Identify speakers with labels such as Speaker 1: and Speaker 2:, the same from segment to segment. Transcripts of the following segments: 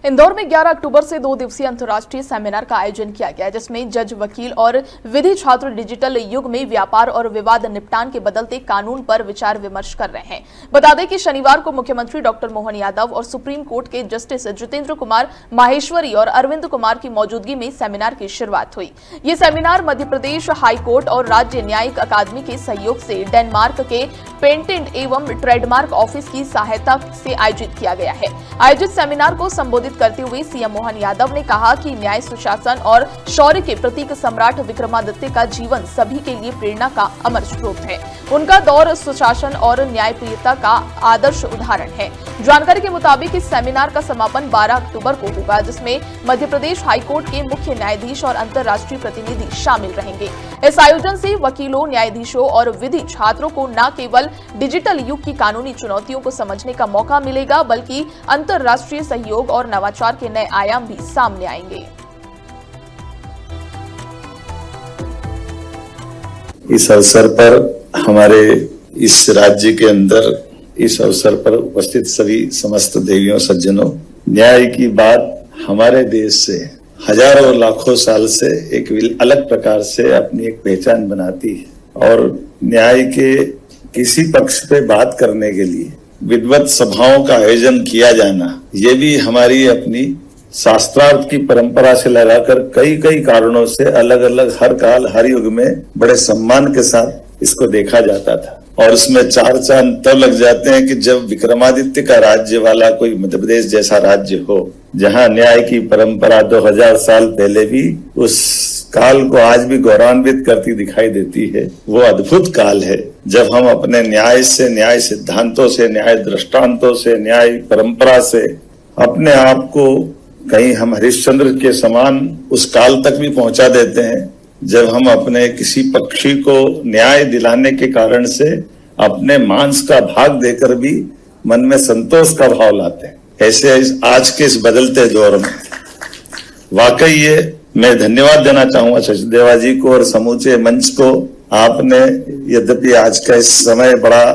Speaker 1: इंदौर में 11 अक्टूबर से 2 दिवसीय अंतर्राष्ट्रीय सेमिनार का आयोजन किया गया, जिसमें जज, वकील और विधि छात्र डिजिटल युग में व्यापार और विवाद निपटान के बदलते कानून पर विचार विमर्श कर रहे हैं। बता दें कि शनिवार को मुख्यमंत्री डॉक्टर मोहन यादव और सुप्रीम कोर्ट के जस्टिस जितेंद्र कुमार माहेश्वरी और अरविंद कुमार की मौजूदगी में सेमिनार की शुरुआत हुई। ये सेमिनार मध्य प्रदेश हाईकोर्ट और राज्य न्यायिक अकादमी के सहयोग से डेनमार्क के पेटेंट एवं ट्रेडमार्क ऑफिस की सहायता से आयोजित किया गया है। आयोजित सेमिनार को संबोधित करते हुए सीएम मोहन यादव ने कहा कि न्याय, सुशासन और शौर्य के प्रतीक सम्राट विक्रमादित्य का जीवन सभी के लिए प्रेरणा का अमर स्रोत है। उनका दौर सुशासन और न्यायप्रियता का आदर्श उदाहरण है। जानकारी के मुताबिक इस सेमिनार का समापन 12 अक्टूबर को होगा, जिसमें मध्य प्रदेश हाईकोर्ट के मुख्य न्यायाधीश और अंतर्राष्ट्रीय प्रतिनिधि शामिल रहेंगे। इस आयोजन से वकीलों, न्यायाधीशों और विधि छात्रों को न केवल डिजिटल युग की कानूनी चुनौतियों को समझने का मौका मिलेगा, बल्कि अंतर्राष्ट्रीय सहयोग और नवाचार के नए आयाम भी सामने आएंगे।
Speaker 2: इस अवसर पर हमारे इस राज्य के अंदर इस अवसर पर उपस्थित सभी समस्त देवियों सज्जनों, न्याय की बात हमारे देश से हजारों लाखों साल से एक अलग प्रकार से अपनी एक पहचान बनाती है और न्याय के किसी पक्ष पे बात करने के लिए विद्वत सभाओं का आयोजन किया जाना, ये भी हमारी अपनी शास्त्रार्थ की परंपरा से लगाकर कई कारणों से अलग अलग हर काल हर युग में बड़े सम्मान के साथ इसको देखा जाता था। और उसमें 4 चांद तब लग जाते हैं कि जब विक्रमादित्य का राज्य वाला कोई मध्य प्रदेश जैसा राज्य हो, जहां न्याय की परंपरा 2000 साल पहले भी उस काल को आज भी गौरवान्वित करती दिखाई देती है। वो अद्भुत काल है जब हम अपने न्याय से, न्याय सिद्धांतों से, न्याय दृष्टांतों से, न्याय परंपरा से अपने आप को कहीं हम हरिश्चंद्र के समान उस काल तक भी पहुंचा देते हैं, जब हम अपने किसी पक्षी को न्याय दिलाने के कारण से अपने मांस का भाग देकर भी मन में संतोष का भाव लाते हैं। ऐसे आज के इस बदलते दौर में वाकई ये मैं धन्यवाद देना चाहूंगा सचदेवा जी को और समूचे मंच को। आपने, यद्यपि आज का इस समय बड़ा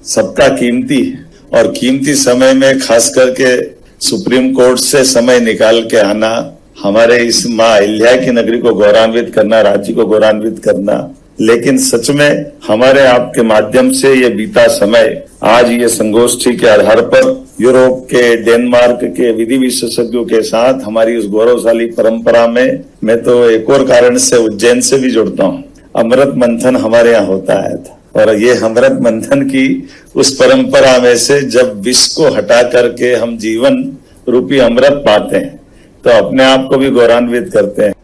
Speaker 2: सबका कीमती है और कीमती समय में खास करके सुप्रीम कोर्ट से समय निकाल के आना, हमारे इस माँ अहिल्या की नगरी को गौरवान्वित करना, राज्य को गौरवान्वित करना, लेकिन सच में हमारे आपके माध्यम से ये बीता समय आज ये संगोष्ठी के आधार पर यूरोप के, डेनमार्क के विधि विशेषज्ञों के साथ हमारी उस गौरवशाली परंपरा में मैं तो एक और कारण से उज्जैन से भी जुड़ता हूँ। अमृत मंथन हमारे यहाँ होता है और ये अमृत मंथन की उस परंपरा में से जब विष को हटा करके हम जीवन रूपी अमृत पाते हैं तो अपने आप को भी गौरवान्वित करते हैं।